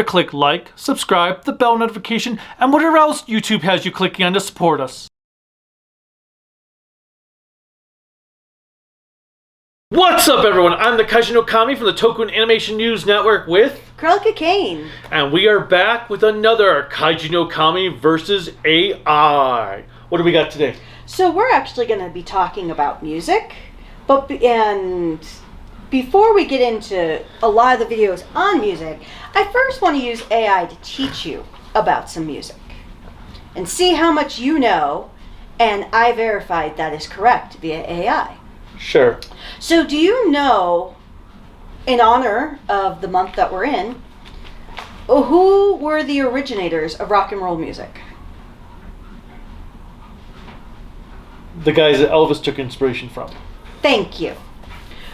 to click like, subscribe, the bell notification, and whatever else YouTube has you clicking on to support us. What's up, everyone? I'm the Kaiju no Kami from the Toku and Animation News Network with Cruellica Kain. And we are back with another Kaiju no Kami versus AI. What do we got today? So we're actually going to be talking about music, and before we get into a lot of the videos on music, I first want to use AI to teach you about some music and see how much you know, and I verified that is correct via AI. Sure. So do you know, in honor of the month that we're in, who were the originators of rock and roll music? The guys that Elvis took inspiration from. Thank you.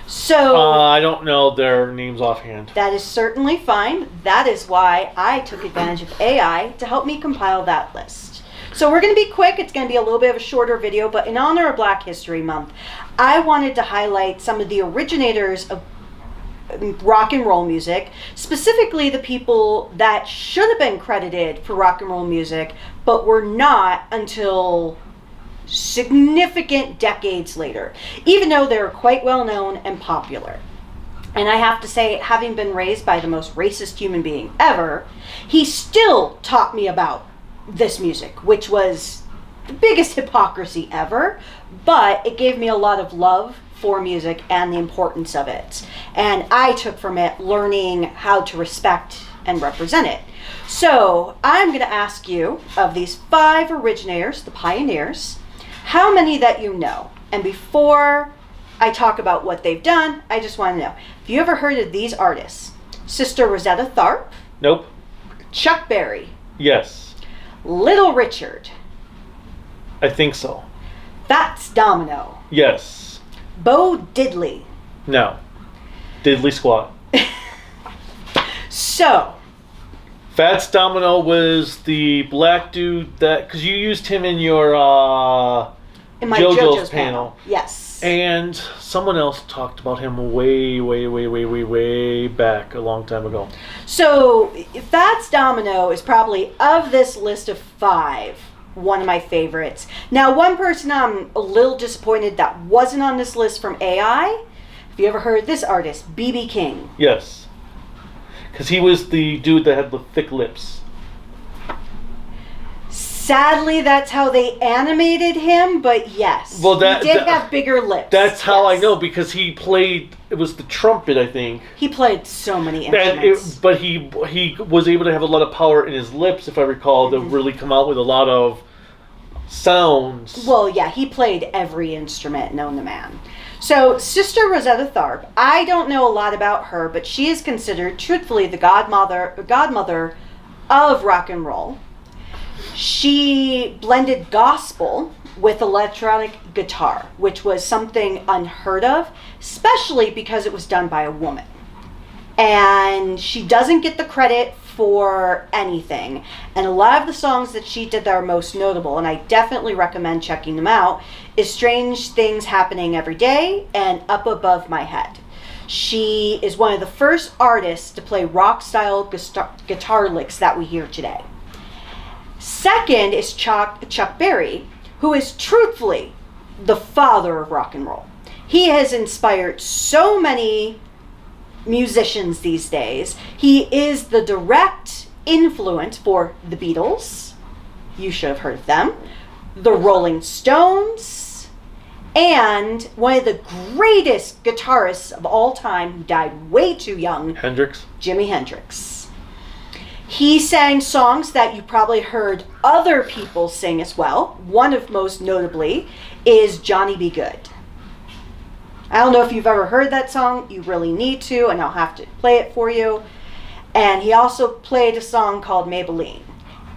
So I don't know their names offhand. that is certainly fine. That is why I took advantage of AI to help me compile that list. So we're going to be quick. It's going to be a little bit of a shorter video, but in honor of Black History Month, I wanted to highlight some of the originators of rock and roll music, specifically the people that should have been credited for rock and roll music, but were not until significant decades later, even though they're quite well known and popular. And I have to say, having been raised by the most racist human being ever, he still taught me about this music, which was the biggest hypocrisy ever, but it gave me a lot of love for music and the importance of it. And I took from it learning how to respect and represent it. So I'm going to ask you, of these 5 originators, the pioneers, how many that you know. And before I talk about what they've done, I just want to know, have you ever heard of these artists? Sister Rosetta Tharpe? Nope. Chuck Berry? Yes. Little Richard? I think so. Fats Domino? Yes. Bo Diddley? No. Diddley squat. So, Fats Domino was the black dude that, because you used him in your in my JoJo's panel. Yes. And someone else talked about him way back a long time ago. So, Fats Domino is probably, of this list of 5, one of my favorites. Now, one person I'm a little disappointed that wasn't on this list from AI. Have you ever heard of this artist, B.B. King? Yes. Because he was the dude that had the thick lips. Sadly, that's how they animated him, but yes. Well, he did have bigger lips. That's how yes. I know, because he played, it was the trumpet, I think. He played so many instruments. But he was able to have a lot of power in his lips, if I recall, to really come out with a lot of sounds. Well, yeah, he played every instrument known to man. So, Sister Rosetta Tharpe, I don't know a lot about her, but she is considered, truthfully, the godmother of rock and roll. She blended gospel with electronic guitar, which was something unheard of, especially because it was done by a woman. And she doesn't get the credit for anything. And a lot of the songs that she did that are most notable, and I definitely recommend checking them out, is Strange Things Happening Every Day and Up Above My Head. She is one of the first artists to play rock-style guitar licks that we hear today. Second is Chuck Berry, who is truthfully the father of rock and roll. He has inspired so many musicians these days. He is the direct influence for the Beatles. You should have heard of them. The Rolling Stones. And one of the greatest guitarists of all time, who died way too young, Hendrix. Jimi Hendrix. He sang songs that you probably heard other people sing as well. One of most notably is Johnny Be Good. I don't know if you've ever heard that song. You really need to, and I'll have to play it for you. And he also played a song called Maybelline.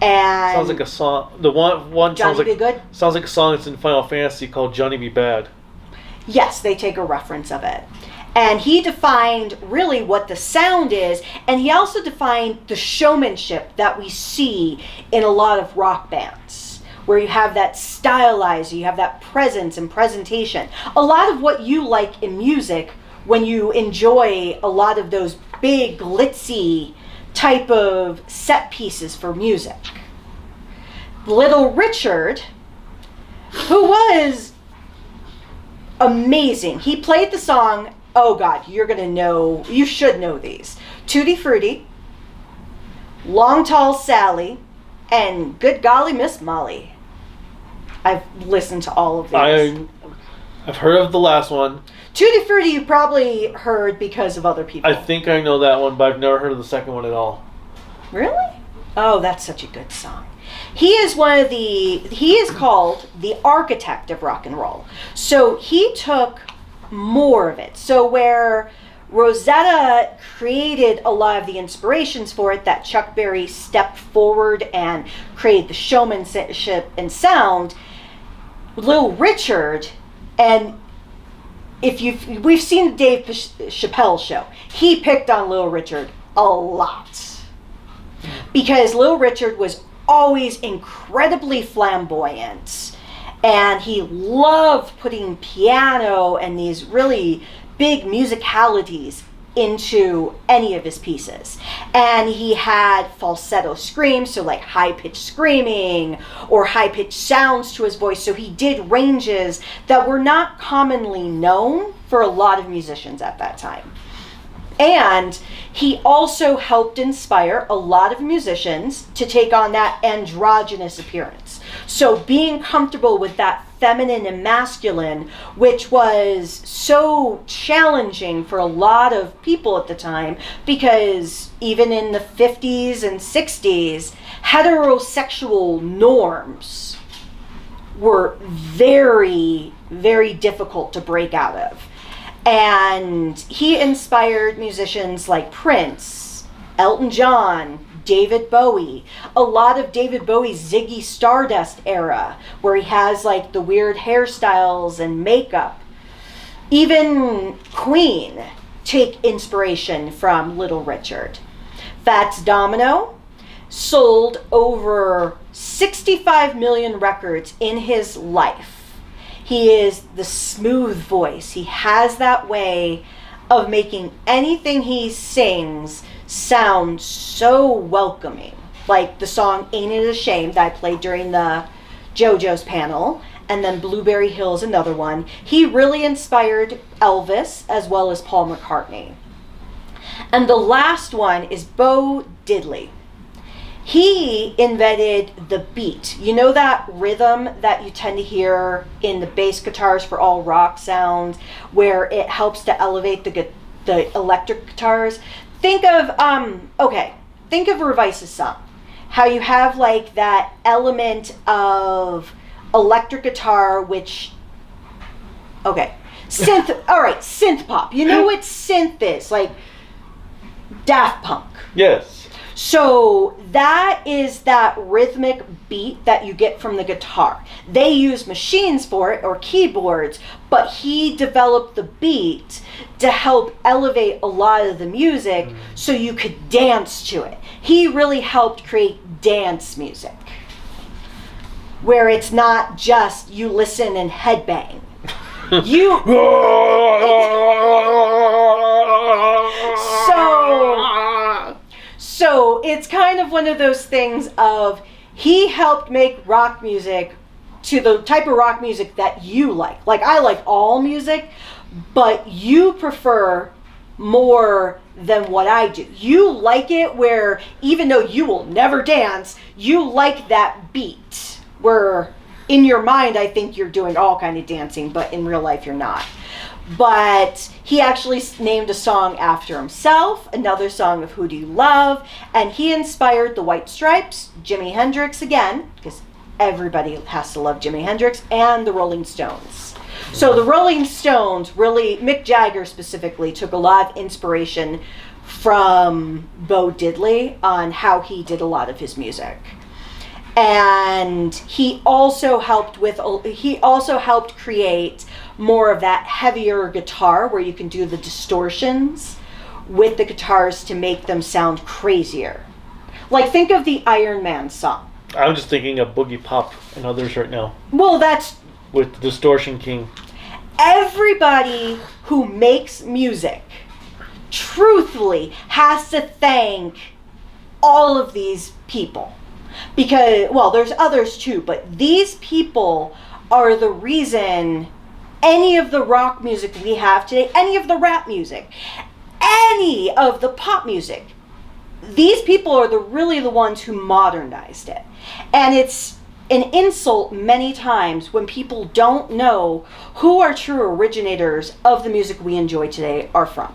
And sounds like a song. The one Johnny sounds like Be Good? Sounds like a song that's in Final Fantasy called Johnny Be Bad. Yes, they take a reference of it. And he defined really what the sound is, and he also defined the showmanship that we see in a lot of rock bands, where you have that stylized, you have that presence and presentation. A lot of what you like in music when you enjoy a lot of those big, glitzy type of set pieces for music. Little Richard, who was amazing. He played the song, oh God, you should know these. Tutti Frutti, Long Tall Sally, and Good Golly Miss Molly. I've listened to all of these. I've heard of the last one. Tutti Frutti you probably heard because of other people. I think I know that one, but I've never heard of the second one at all. Really? Oh, that's such a good song. He is called the architect of rock and roll. So he took more of it. So where Rosetta created a lot of the inspirations for it, that Chuck Berry stepped forward and created the showmanship and sound, Little Richard, and we've seen the Dave Chappelle show, he picked on Little Richard a lot. Because Little Richard was always incredibly flamboyant, and he loved putting piano and these really big musicalities into any of his pieces. And he had falsetto screams, so like high-pitched screaming or high-pitched sounds to his voice. So he did ranges that were not commonly known for a lot of musicians at that time. And he also helped inspire a lot of musicians to take on that androgynous appearance. So being comfortable with that feminine and masculine, which was so challenging for a lot of people at the time, because even in the 50s and 60s, heterosexual norms were very, very difficult to break out of. And he inspired musicians like Prince, Elton John, David Bowie, a lot of David Bowie's Ziggy Stardust era, where he has like the weird hairstyles and makeup. Even Queen take inspiration from Little Richard. Fats Domino sold over 65 million records in his life. He is the smooth voice. He has that way of making anything he sings sound so welcoming. Like the song Ain't It a Shame that I played during the JoJo's panel, and then Blueberry Hill's another one. He really inspired Elvis as well as Paul McCartney. And the last one is Bo Diddley. He invented the beat. You know that rhythm that you tend to hear in the bass guitars for all rock sounds, where it helps to elevate the electric guitars? Think of Revice's song. How you have like that element of electric guitar, which, synth pop. You know what synth is? Like Daft Punk. Yes. So that is that rhythmic beat that you get from the guitar. They use machines for it or keyboards, but he developed the beat to help elevate a lot of the music so you could dance to it. He really helped create dance music, where it's not just you listen and headbang. So it's kind of one of those things of he helped make rock music to the type of rock music that you like. Like I like all music, but you prefer more than what I do. You like it where even though you will never dance, you like that beat. Where in your mind I think you're doing all kind of dancing, but in real life you're not. But he actually named a song after himself, another song of Who Do You Love, and he inspired the White Stripes, Jimi Hendrix again, because everybody has to love Jimi Hendrix, and the Rolling Stones. So the Rolling Stones really, Mick Jagger specifically, took a lot of inspiration from Bo Diddley on how he did a lot of his music. And he also helped create more of that heavier guitar where you can do the distortions with the guitars to make them sound crazier. Like think of the Iron Man song. I'm just thinking of Boogie Pop and others right now. Well, that's... with Distortion King. Everybody who makes music truthfully has to thank all of these people. Because, well, there's others too, but these people are the reason any of the rock music we have today, any of the rap music, any of the pop music, these people are really the ones who modernized it. And it's an insult many times when people don't know who our true originators of the music we enjoy today are from.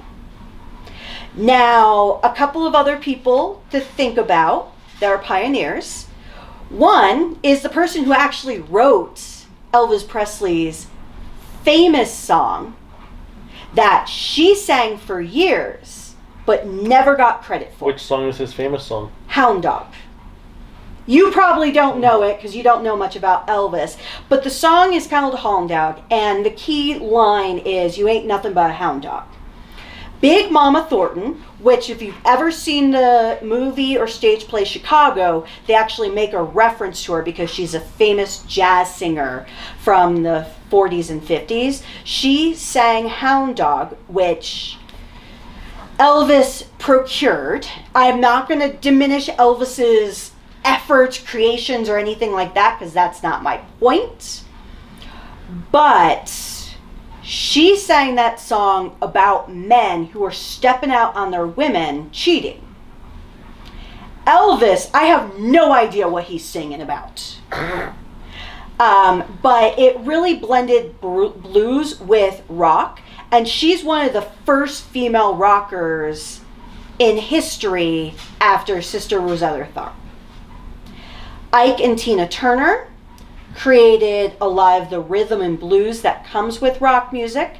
Now, a couple of other people to think about that are pioneers. One is the person who actually wrote Elvis Presley's famous song that she sang for years but never got credit for. Which song is his famous song? Hound Dog. You probably don't know it because you don't know much about Elvis, but the song is called Hound Dog, and the key line is, "You ain't nothing but a hound dog." Big Mama Thornton, which if you've ever seen the movie or stage play Chicago, they actually make a reference to her because she's a famous jazz singer from the 40s and 50s. She sang Hound Dog, which Elvis procured. I'm not going to diminish Elvis's efforts, creations, or anything like that because that's not my point. But she sang that song about men who are stepping out on their women cheating. Elvis, I have no idea what he's singing about. But it really blended blues with rock. And she's one of the first female rockers in history after Sister Rosetta Tharpe. Ike and Tina Turner created a lot of the rhythm and blues that comes with rock music.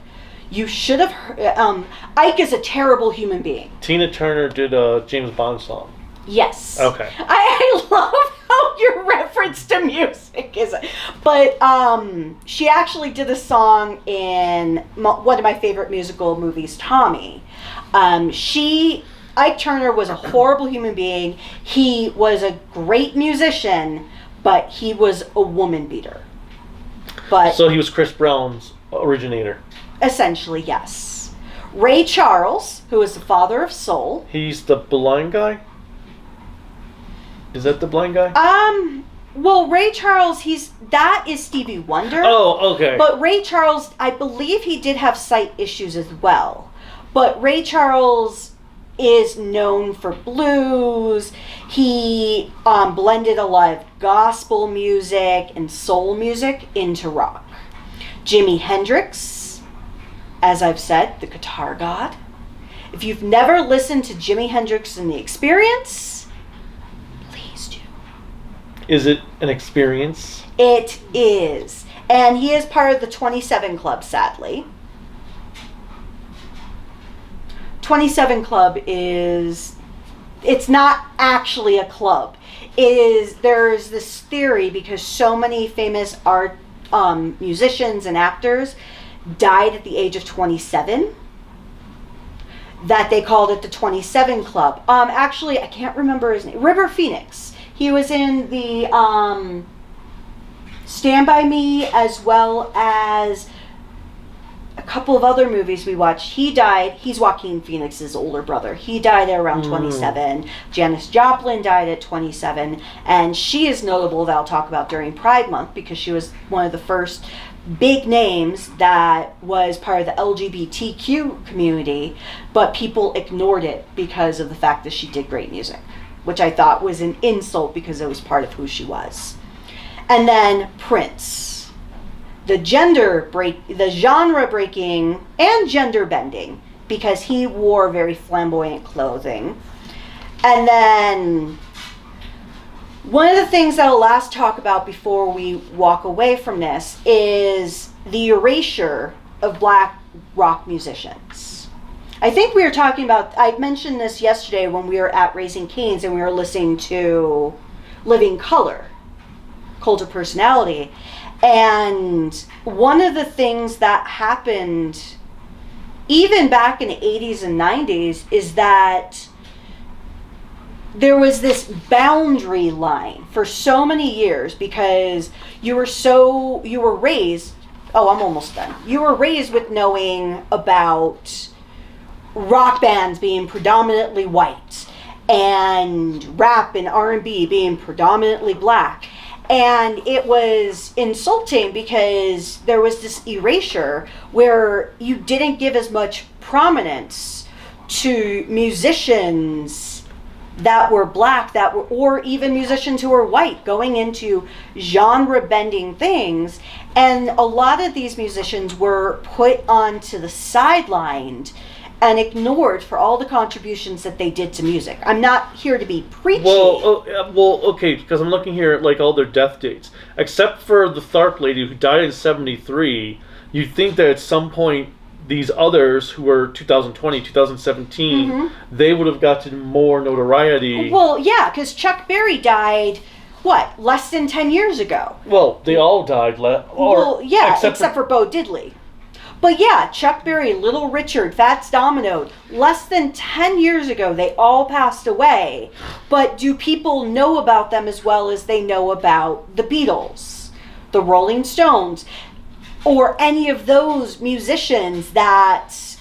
You should have heard, Ike is a terrible human being. Tina Turner did a James Bond song. Yes. Okay. I love how your reference to music is. But she actually did a song in one of my favorite musical movies, Tommy. Ike Turner was a horrible human being. He was a great musician, but he was a woman beater. But so he was Chris Brown's originator. Essentially, yes. Ray Charles, who is the father of soul. He's the blind guy? Is that the blind guy? Well, Ray Charles, that is Stevie Wonder. Oh, okay. But Ray Charles, I believe he did have sight issues as well. But Ray Charles is known for blues. He blended a lot of gospel music and soul music into rock. Jimi Hendrix, as I've said, the guitar god. If you've never listened to Jimi Hendrix and the Experience, please do. Is it an experience? It is. And he is part of the 27 Club, sadly. 27 Club it's not actually a club. There's this theory because so many famous art musicians and actors died at the age of 27 that they called it the 27 Club. Actually, I can't remember his name. River Phoenix. He was in the Stand By Me as well as a couple of other movies we watched. He died. He's Joaquin Phoenix's older brother. He died at around 27. Janis Joplin died at 27. And she is notable that I'll talk about during Pride Month because she was one of the first big names that was part of the LGBTQ community, but people ignored it because of the fact that she did great music, which I thought was an insult because it was part of who she was. And then Prince. The genre breaking and gender bending because he wore very flamboyant clothing. And then one of the things that I'll last talk about before we walk away from this is the erasure of black rock musicians. I think we were talking about, I mentioned this yesterday when we were at Raising Cane's and we were listening to Living Color, Cult of Personality. And one of the things that happened even back in the 80s and 90s is that there was this boundary line for so many years because you were raised, I'm almost done. You were raised with knowing about rock bands being predominantly white and rap and R&B being predominantly black. And it was insulting because there was this erasure where you didn't give as much prominence to musicians that were black, or even musicians who were white, going into genre-bending things. And a lot of these musicians were put onto the sideline and ignored for all the contributions that they did to music. I'm not here to be preachy. Well, okay, because I'm looking here at like all their death dates. Except for the Tharp lady who died in 1973, you'd think that at some point these others who were 2020, 2017, they would have gotten more notoriety. Well, yeah, because Chuck Berry died, less than 10 years ago? Well, they all died. Except for Bo Diddley. But yeah, Chuck Berry, Little Richard, Fats Domino, less than 10 years ago, they all passed away. But do people know about them as well as they know about the Beatles, the Rolling Stones, or any of those musicians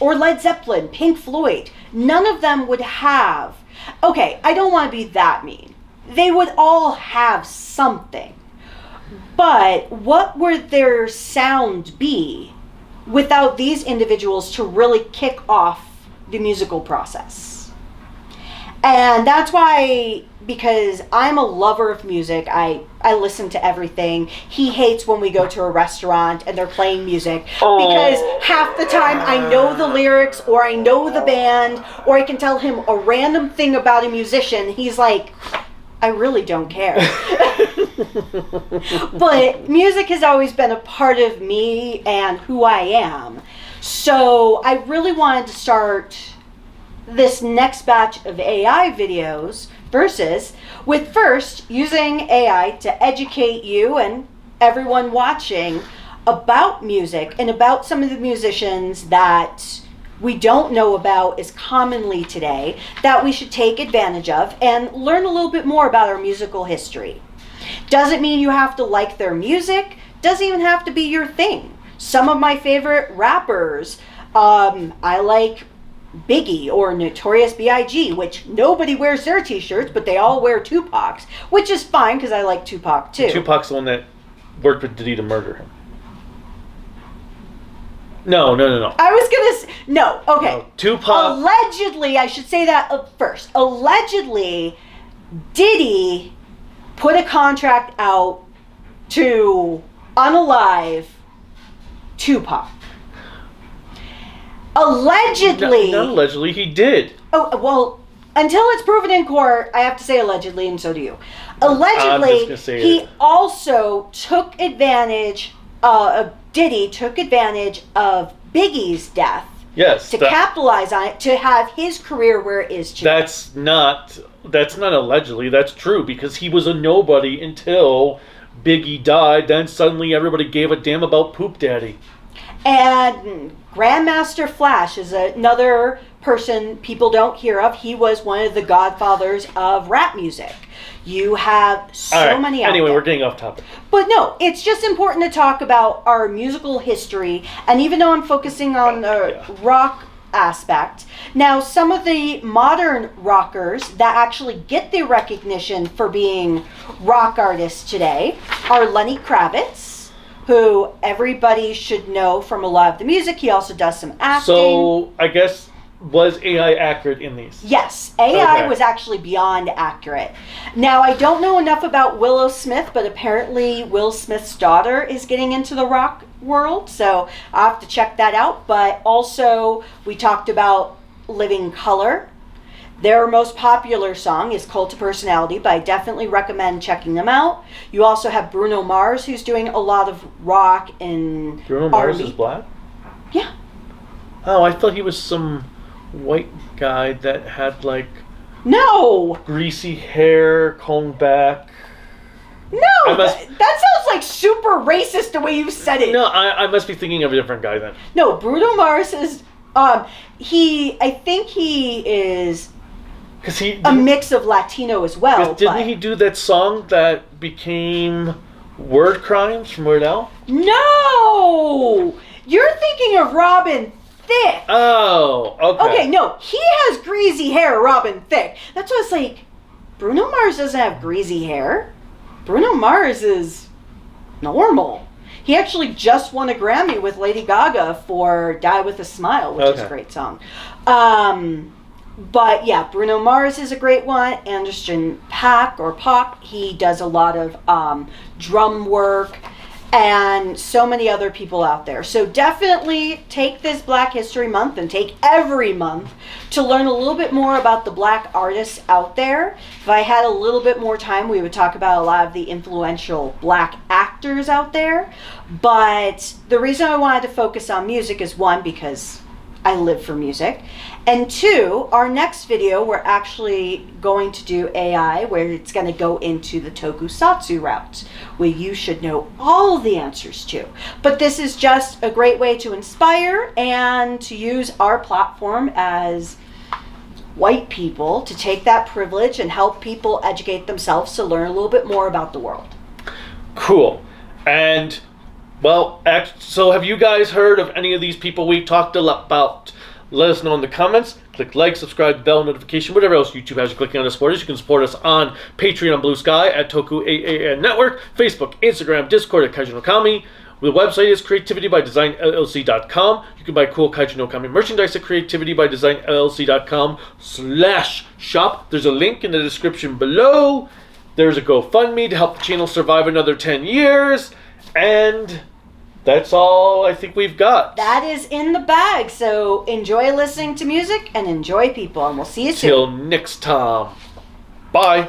or Led Zeppelin, Pink Floyd? None of them would have, okay, I don't want to be that mean. They would all have something. But what would their sound be without these individuals to really kick off the musical process? And that's why, because I'm a lover of music, I listen to everything. He hates when we go to a restaurant and they're playing music, because half the time I know the lyrics, or I know the band, or I can tell him a random thing about a musician. He's like, I really don't care. But music has always been a part of me and who I am. So I really wanted to start this next batch of AI videos with first using AI to educate you and everyone watching about music and about some of the musicians that we don't know about as commonly today, that we should take advantage of and learn a little bit more about our musical history. Doesn't mean you have to like their music, doesn't even have to be your thing. Some of my favorite rappers, I like Biggie or Notorious B.I.G., which nobody wears their t-shirts, but they all wear Tupac's, which is fine because I like Tupac too. Tupac's the one that worked with Diddy to murder him. No. I was gonna no, okay. No, Tupac. Allegedly, I should say that first. Allegedly, Diddy put a contract out to unalive Tupac. Allegedly. Not allegedly, he did. Oh, well, until it's proven in court, I have to say allegedly, and so do you. Allegedly, he also took advantage Diddy took advantage of Biggie's death. Yes. To capitalize on it, to have his career where it is today. That's not allegedly, that's true, because he was a nobody until Biggie died, then suddenly everybody gave a damn about Poop Daddy. And Grandmaster Flash is another person people don't hear of. He was one of the godfathers of rap music. You have so many out Anyway, there. we're getting off topic. But no, it's just important to talk about our musical history. And even though I'm focusing on the rock aspect, now some of the modern rockers that actually get the recognition for being rock artists today are Lenny Kravitz, who everybody should know from a lot of the music. He also does some acting. So, I guess, was AI accurate in these? Yes, AI was actually beyond accurate. Now, I don't know enough about Willow Smith, but apparently Will Smith's daughter is getting into the rock world, so I'll have to check that out. But also, we talked about Living Colour. Their most popular song is Cult of Personality, but I definitely recommend checking them out. You also have Bruno Mars, who's doing a lot of rock and Bruno Mars is black? Yeah. Oh, I thought he was some white guy that had like greasy hair combed back. No, that sounds like super racist the way you said it. No, I must be thinking of a different guy then. No, Bruno Mars is I think he is a mix of Latino as well. Didn't he do that song that became Word Crimes from Weird Al? No! You're thinking of Robin Thicke. Oh, okay. Okay, no, he has greasy hair, Robin Thicke. That's why I was like, Bruno Mars doesn't have greasy hair. Bruno Mars is normal. He actually just won a Grammy with Lady Gaga for Die With a Smile, which is a great song. But yeah, Bruno Mars is a great one. Anderson Paak, he does a lot of drum work, and so many other people out there. So definitely take this Black History Month and take every month to learn a little bit more about the Black artists out there. If I had a little bit more time, we would talk about a lot of the influential Black actors out there. But the reason I wanted to focus on music is, one, because I live for music, and two, our next video we're actually going to do AI, where it's going to go into the tokusatsu route, where you should know all the answers to. But this is just a great way to inspire and to use our platform as white people to take that privilege and help people educate themselves to learn a little bit more about the world. Cool. And well, so have you guys heard of any of these people we talked about? Let us know in the comments. Click like, subscribe, bell notification, whatever else YouTube has you clicking on to support us. You can support us on Patreon on Bluesky at tokuaannetwork, Facebook, Instagram, Discord at Kaiju no Kami. The website is creativitybydesignllc.com. You can buy cool Kaiju no Kami merchandise at creativitybydesignllc.com/shop. There's a link in the description below. There's a GoFundMe to help the channel survive another 10 years. And that's all I think we've got. That is in the bag. So enjoy listening to music and enjoy people. And we'll see you soon. Till next time. Bye.